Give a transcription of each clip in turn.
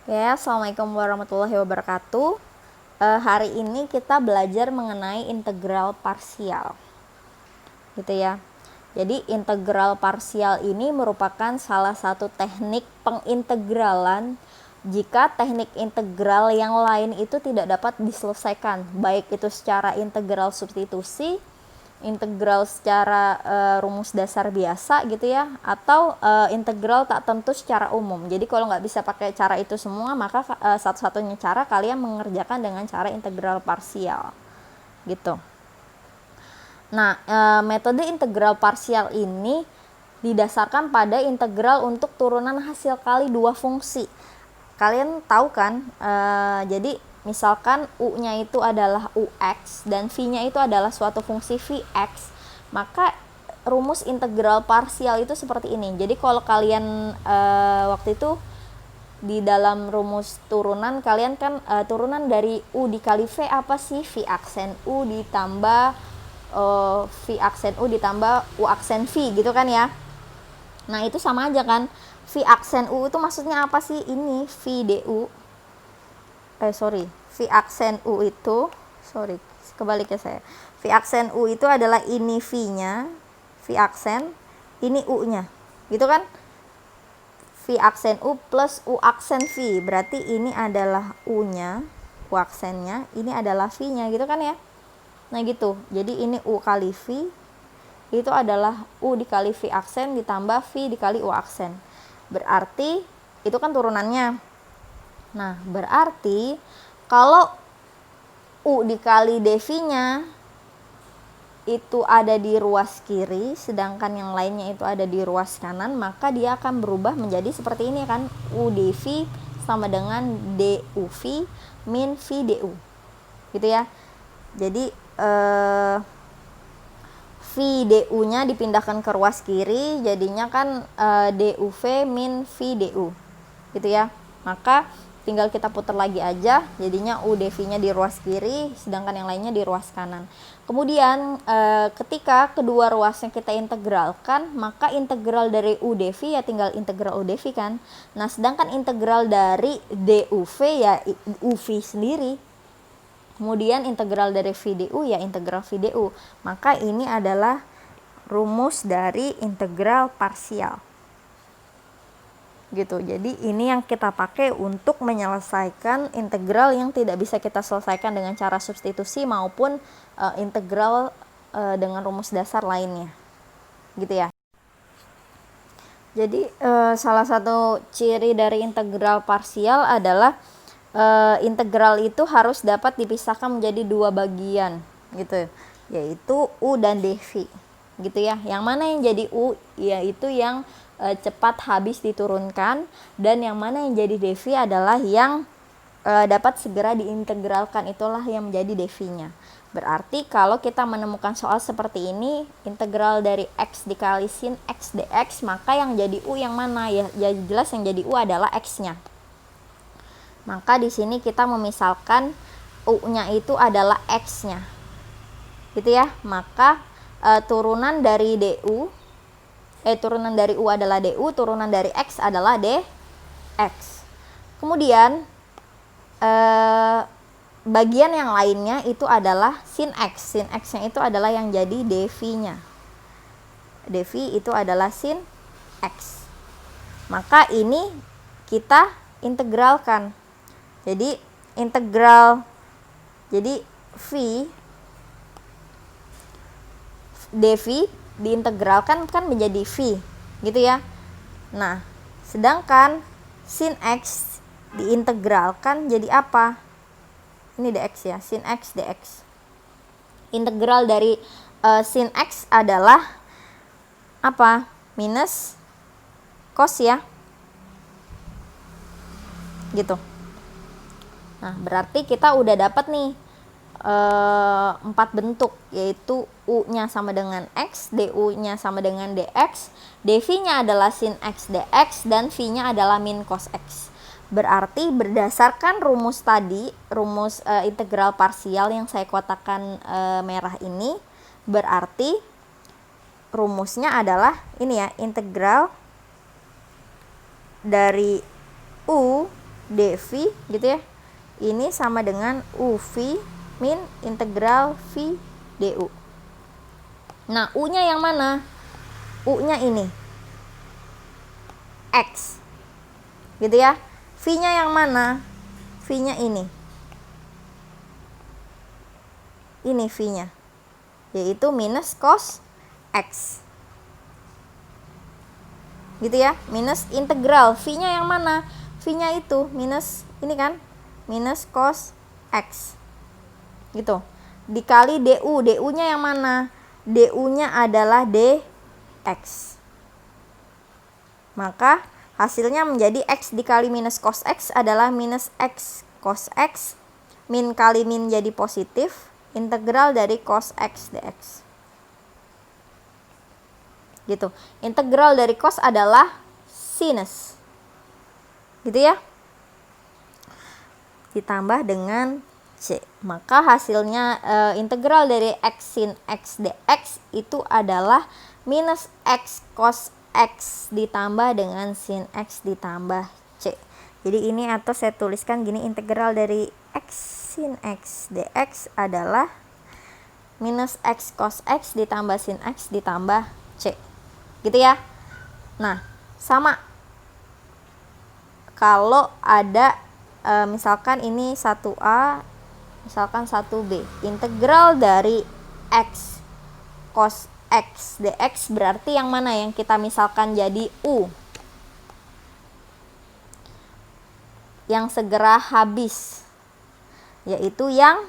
Ya, Assalamualaikum warahmatullahi wabarakatuh. Hari ini kita belajar mengenai integral parsial, gitu ya. Jadi integral parsial ini merupakan salah satu teknik pengintegralan jika teknik integral yang lain itu tidak dapat diselesaikan, baik itu secara integral substitusi, integral secara rumus dasar biasa gitu ya, atau integral tak tentu secara umum. Jadi kalau nggak bisa pakai cara itu semua, maka satu-satunya cara kalian mengerjakan dengan cara integral parsial gitu. Nah, metode integral parsial ini didasarkan pada integral untuk turunan hasil kali dua fungsi. Kalian tahu kan, jadi misalkan u-nya itu adalah ux dan v-nya itu adalah suatu fungsi vx, maka rumus integral parsial itu seperti ini. Jadi kalau kalian waktu itu di dalam rumus turunan, kalian kan turunan dari u dikali v apa sih? V aksen u ditambah v aksen u ditambah u aksen v gitu kan ya. Nah itu sama aja kan, v aksen u itu maksudnya apa sih? Ini v du v aksen u itu kebalik ya saya. V aksen u itu adalah ini v nya, v aksen, ini u nya gitu kan. V aksen u plus u aksen v, berarti ini adalah u nya, u aksennya, ini adalah v nya gitu kan ya. Nah gitu, jadi ini u kali v itu adalah u dikali v aksen ditambah v dikali u aksen, berarti itu kan turunannya. Nah berarti kalau u dikali dv nya itu ada di ruas kiri, sedangkan yang lainnya itu ada di ruas kanan, maka dia akan berubah menjadi seperti ini kan, u dv sama dengan duv min v du gitu ya. Jadi v du nya dipindahkan ke ruas kiri, jadinya kan duv min v du gitu ya. Maka tinggal kita putar lagi aja, jadinya u dv nya di ruas kiri sedangkan yang lainnya di ruas kanan. Kemudian ketika kedua ruasnya kita integralkan, maka integral dari u dv ya tinggal integral u dv kan. Nah sedangkan integral dari duv ya uv sendiri. Kemudian integral dari v du ya integral v du. Maka ini adalah rumus dari integral parsial gitu. Jadi ini yang kita pakai untuk menyelesaikan integral yang tidak bisa kita selesaikan dengan cara substitusi maupun integral dengan rumus dasar lainnya gitu ya. Jadi salah satu ciri dari integral parsial adalah integral itu harus dapat dipisahkan menjadi dua bagian gitu, yaitu u dan dv gitu ya. Yang mana yang jadi u yaitu yang cepat habis diturunkan, dan yang mana yang jadi dv adalah yang dapat segera diintegralkan, itulah yang menjadi dv-nya. Berarti kalau kita menemukan soal seperti ini, integral dari x dikali sin x dx, maka yang jadi u yang mana ya? Ya jelas yang jadi u adalah x-nya. Maka di sini kita memisalkan u-nya itu adalah x-nya. Gitu ya. Maka turunan dari du turunan dari u adalah du, turunan dari x adalah dx. Kemudian bagian yang lainnya itu adalah sin x. Sin x-nya itu adalah yang jadi dv-nya. dv itu adalah sin x. Maka ini kita integralkan. Jadi integral, jadi v dv diintegralkan kan menjadi v gitu ya. Nah sedangkan sin x diintegralkan jadi apa? Ini dx ya, sin x dx. Integral dari sin x adalah apa? Minus cos ya gitu. Nah berarti kita udah dapat nih 4 bentuk, yaitu u-nya sama dengan x, du-nya sama dengan dx, dv-nya adalah sin x dx, dan v-nya adalah min cos x. Berarti berdasarkan rumus tadi, rumus integral parsial yang saya kotakan merah ini, berarti rumusnya adalah ini ya, integral dari u dv gitu ya. Ini sama dengan uv min integral v du. Nah, u-nya yang mana? U-nya ini x gitu ya. V-nya yang mana? V-nya ini V-nya, yaitu minus cos x gitu ya. Minus integral V-nya yang mana? V-nya itu minus ini kan, minus cos x gitu, dikali du. Du-nya yang mana? Du-nya adalah dx. Maka hasilnya menjadi x dikali minus cos x adalah minus x cos x, min kali min jadi positif, integral dari cos x dx gitu. Integral dari cos adalah sinus gitu ya, ditambah dengan c. Maka hasilnya integral dari x sin x dx itu adalah minus x cos x ditambah dengan sin x ditambah c. Jadi ini atau saya tuliskan gini, integral dari x sin x dx adalah minus x cos x ditambah sin x ditambah c gitu ya. Nah, sama kalau ada misalkan ini 1a, misalkan 1b, integral dari x cos x dx berarti yang mana yang kita misalkan jadi u, yang segera habis, yaitu yang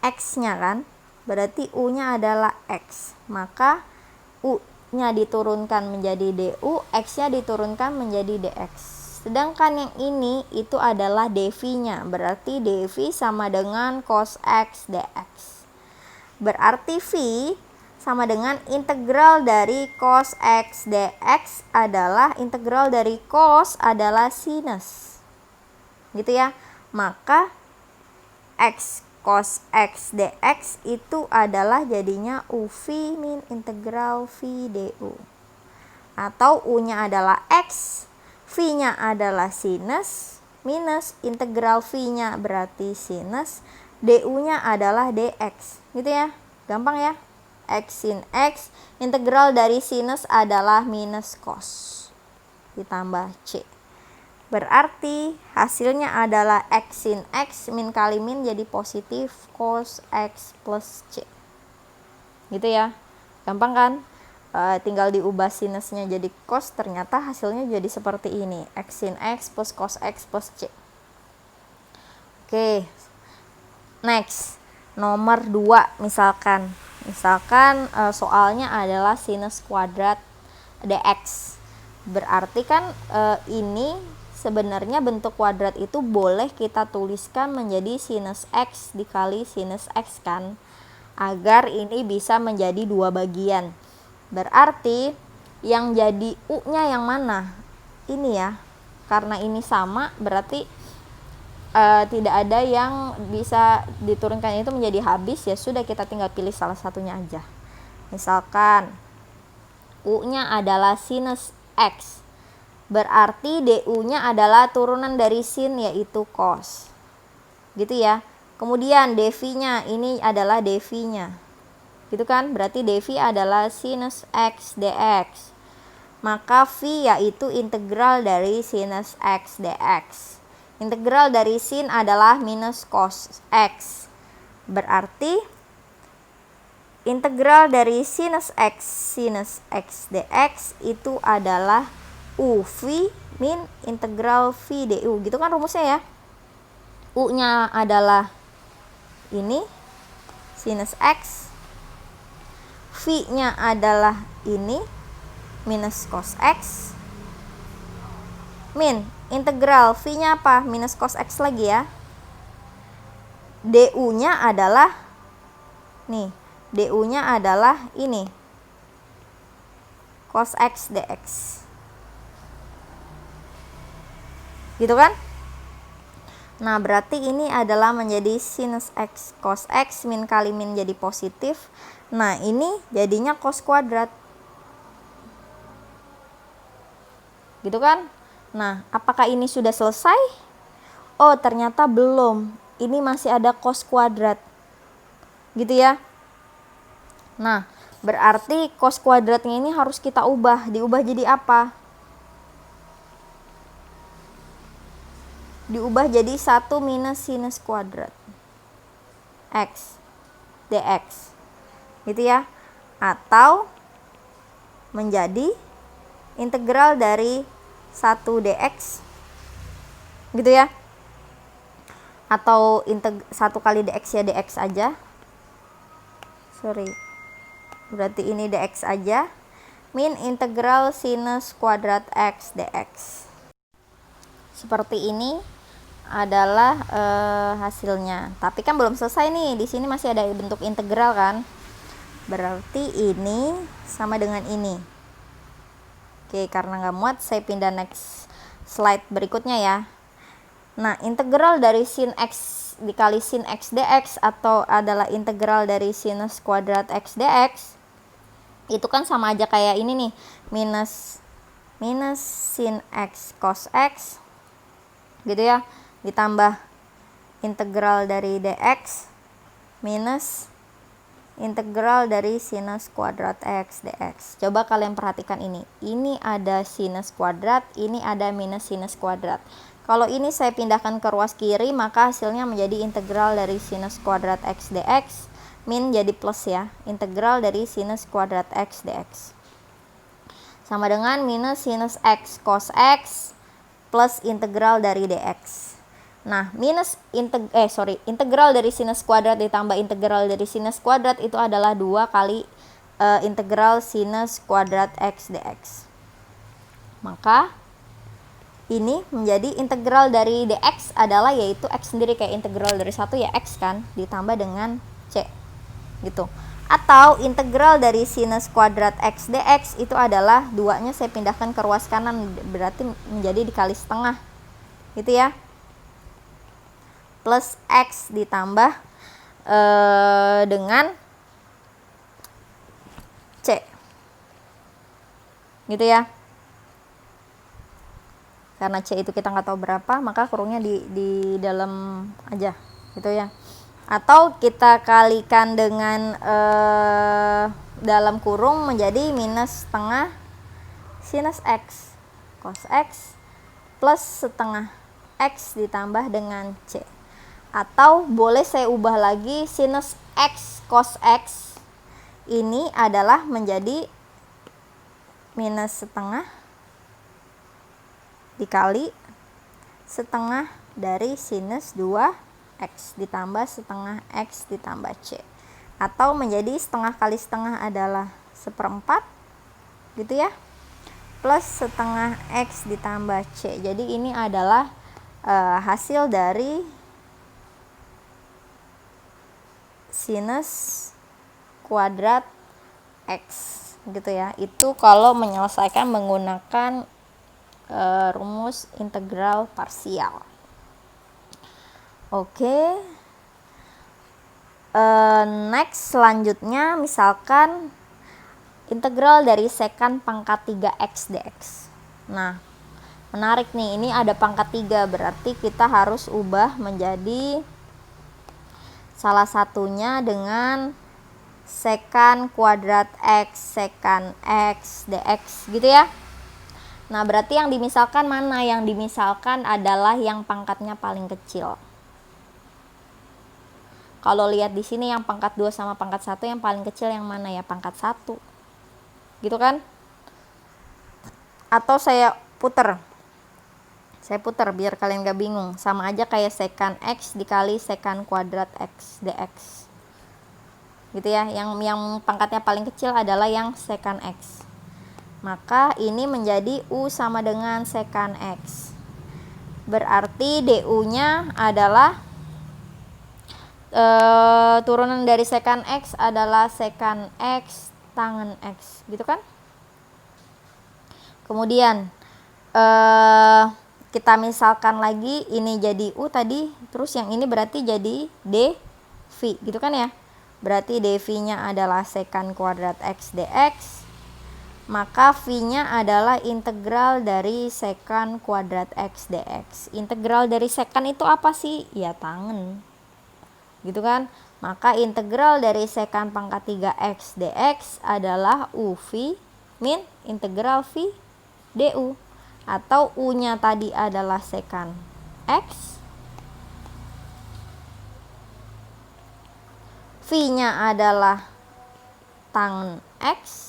x-nya kan, berarti u-nya adalah x, maka u-nya diturunkan menjadi du, x-nya diturunkan menjadi dx. Sedangkan yang ini itu adalah dv-nya, berarti dv sama dengan cos x dx. Berarti v sama dengan integral dari cos x dx adalah integral dari cos adalah sinus gitu ya. Maka x cos x dx itu adalah jadinya uv min integral v du, atau u-nya adalah x, v-nya adalah sinus, minus integral v-nya berarti sinus, du-nya adalah dx gitu ya. Gampang ya. X sin x, integral dari sinus adalah minus cos ditambah c. Berarti hasilnya adalah x sin x min kali min jadi positif cos x plus c gitu ya. Gampang kan? Tinggal diubah sinusnya jadi cos, ternyata hasilnya jadi seperti ini, x sin x plus cos x plus c. Oke, next nomor 2 misalkan soalnya adalah sinus kuadrat dx. Berarti kan ini sebenarnya bentuk kuadrat itu boleh kita tuliskan menjadi sinus x dikali sinus x kan, agar ini bisa menjadi dua bagian. Berarti yang jadi u-nya yang mana? Ini ya, karena ini sama berarti tidak ada yang bisa diturunkan itu menjadi habis, ya sudah kita tinggal pilih salah satunya aja. Misalkan u-nya adalah sinus x, berarti du-nya adalah turunan dari sin yaitu cos gitu ya. Kemudian dv-nya ini adalah dv-nya gitu kan, berarti dv adalah sinus x dx, maka v yaitu integral dari sinus x dx. Integral dari sin adalah minus cos x, berarti integral dari sinus x dx itu adalah uv min integral v du gitu kan rumusnya ya. U-nya adalah ini sinus x, v-nya adalah ini minus cos x, min integral v-nya apa? Minus cos x lagi ya. Du-nya adalah nih, du-nya adalah ini cos x dx gitu kan. Nah, berarti ini adalah menjadi sinus x cos x min kali min jadi positif. Nah, ini jadinya cos kuadrat gitu kan. Nah, apakah ini sudah selesai? Oh, ternyata belum. Ini masih ada cos kuadrat. Gitu ya. Nah, berarti cos kuadratnya ini harus kita ubah. Diubah jadi apa? Diubah jadi 1 minus sinus kuadrat X dx. Gitu ya. Atau menjadi integral dari 1 dx. Gitu ya. Atau 1 kali dx ya, dx aja. Sorry. Berarti ini dx aja. Min integral sinus kuadrat x dx. Seperti ini adalah hasilnya. Tapi kan belum selesai nih. Di sini masih ada bentuk integral kan. Berarti ini sama dengan ini. Oke, karena nggak muat saya pindah next slide berikutnya ya. Nah, integral dari sin x dikali sin x dx atau adalah integral dari sinus kuadrat x dx itu kan sama aja kayak ini nih, minus sin x cos x gitu ya, ditambah integral dari dx minus integral dari sinus kuadrat x dx. Coba kalian perhatikan ini ada sinus kuadrat, ini ada minus sinus kuadrat. Kalau ini saya pindahkan ke ruas kiri, maka hasilnya menjadi integral dari sinus kuadrat x dx min jadi plus ya, integral dari sinus kuadrat x dx sama dengan minus sinus x cos x plus integral dari dx. Nah, integral dari sinus kuadrat ditambah integral dari sinus kuadrat itu adalah 2 kali integral sinus kuadrat x dx. Maka ini menjadi integral dari dx adalah yaitu x sendiri, kayak integral dari 1 ya x kan, ditambah dengan c gitu. Atau integral dari sinus kuadrat x dx itu adalah 2-nya saya pindahkan ke ruas kanan, berarti menjadi dikali setengah gitu ya, plus x ditambah dengan c gitu ya. Karena c itu kita nggak tahu berapa, maka kurungnya di dalam aja gitu ya. Atau kita kalikan dengan dalam kurung menjadi minus setengah sinus x cos x plus setengah x ditambah dengan c. Atau boleh saya ubah lagi, sinus x cos x ini adalah menjadi minus setengah dikali setengah dari sinus 2x ditambah setengah x ditambah c. Atau menjadi setengah kali setengah adalah 1/4 gitu ya, plus setengah x ditambah c. Jadi ini adalah hasil dari sinus kuadrat x gitu ya. Itu kalau menyelesaikan menggunakan rumus integral parsial. Oke. Next selanjutnya misalkan integral dari sekan pangkat 3x dx. Nah, menarik nih, ini ada pangkat 3, berarti kita harus ubah menjadi salah satunya dengan sekan kuadrat x sekan x dx gitu ya. Nah, berarti yang dimisalkan mana? Yang dimisalkan adalah yang pangkatnya paling kecil. Kalau lihat di sini yang pangkat 2 sama pangkat 1 yang paling kecil yang mana ya? Pangkat 1. Gitu kan? Atau saya puter. Saya puter biar kalian gak bingung. Sama aja kayak sekan x dikali sekan kuadrat x dx. Gitu ya. Yang pangkatnya paling kecil adalah yang sekan x. Maka ini menjadi U sama dengan sekan x. Berarti DU-nya adalah turunan dari sekan x adalah sekan x tangen x, gitu kan? Kemudian kita misalkan lagi ini jadi U tadi, terus yang ini berarti jadi dV, gitu kan ya? Berarti dV-nya adalah sekan kuadrat x dx maka V-nya adalah integral dari sekan kuadrat X dx. Integral dari sekan itu apa sih? Ya tangen. Gitu kan? Maka integral dari sekan pangkat 3 X dx adalah UV min integral V du. Atau U-nya tadi adalah sekan X. V-nya adalah tangen X.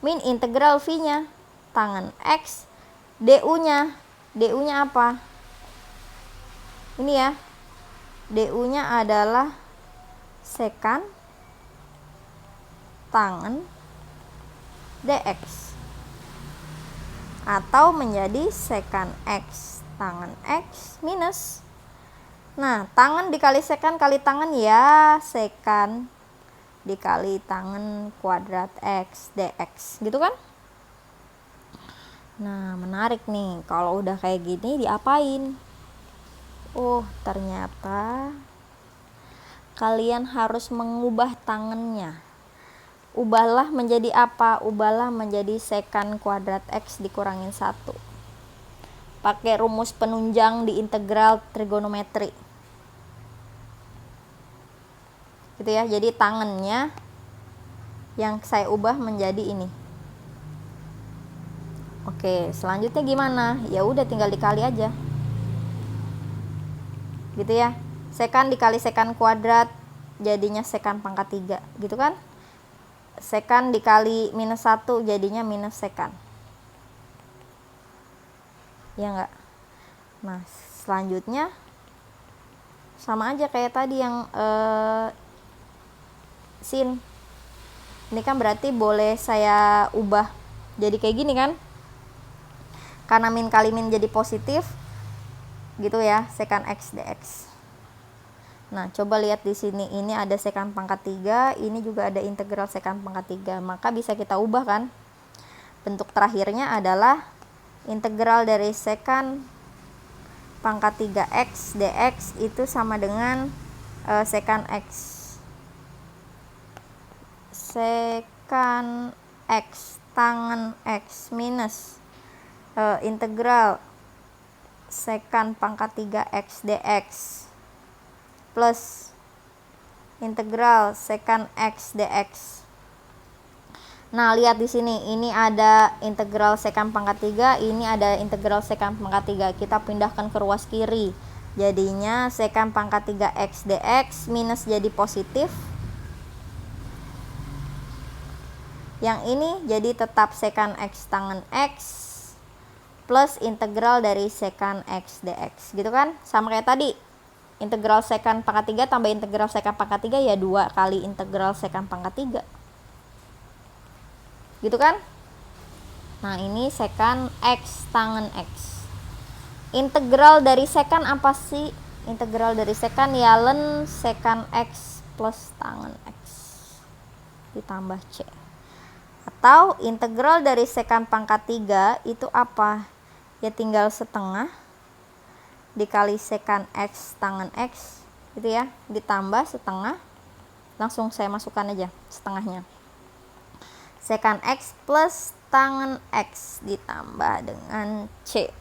Min integral V-nya tangen X, du-nya apa? Ini ya, du-nya adalah sekan tangen dx, atau menjadi sekan X tangen X minus, nah tangen dikali sekan kali tangen ya sekan dikali tangen kuadrat X dx, gitu kan? Nah menarik nih, kalau udah kayak gini diapain? Oh ternyata kalian harus mengubah tangennya. Ubahlah menjadi apa? Ubahlah menjadi sekan kuadrat X dikurangin 1. Pakai rumus penunjang di integral trigonometri. Gitu ya, jadi tangennya yang saya ubah menjadi ini. Oke, selanjutnya gimana? Ya udah tinggal dikali aja. Gitu ya. Sekan dikali sekan kuadrat jadinya sekan pangkat 3, gitu kan? Sekan dikali minus 1 jadinya minus sekan. Ya enggak? Nah, selanjutnya sama aja kayak tadi yang sin. Ini kan berarti boleh saya ubah jadi kayak gini kan? Karena min kali min jadi positif, gitu ya, sekan X dx. Nah, coba lihat di sini, ini ada sekan pangkat 3, ini juga ada integral sekan pangkat 3. Maka bisa kita ubah kan? Bentuk terakhirnya adalah integral dari sekan pangkat 3x dx itu sama dengan sekan X. Sekan X tangen X minus integral sekan pangkat 3x dx plus integral sekan X dx. Nah, lihat di sini, ini ada integral sekan pangkat 3, ini ada integral sekan pangkat 3. Kita pindahkan ke ruas kiri. Jadinya sekan pangkat 3x dx minus jadi positif. Yang ini jadi tetap sekan X tangen X plus integral dari sekan X dx, gitu kan? Sama kayak tadi, integral sekan pangkat 3 tambah integral sekan pangkat 3 ya 2 kali integral sekan pangkat 3, gitu kan? Nah ini sekan X tangen X. Integral dari sekan apa sih? Integral dari sekan ya ln sekan X plus tangen X ditambah C. Atau integral dari sekan pangkat 3 itu apa? Ya tinggal setengah dikali sekan X tangen X, gitu ya, ditambah setengah, langsung saya masukkan aja setengahnya. Sekan X plus tangen X ditambah dengan C.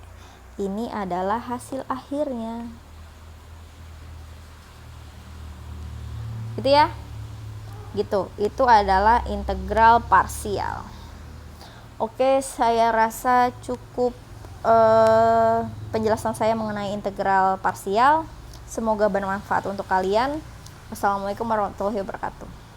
Ini adalah hasil akhirnya. Gitu ya. Gitu. Itu adalah integral parsial. Oke, saya rasa cukup penjelasan saya mengenai integral parsial. Semoga bermanfaat untuk kalian. Wassalamualaikum warahmatullahi wabarakatuh.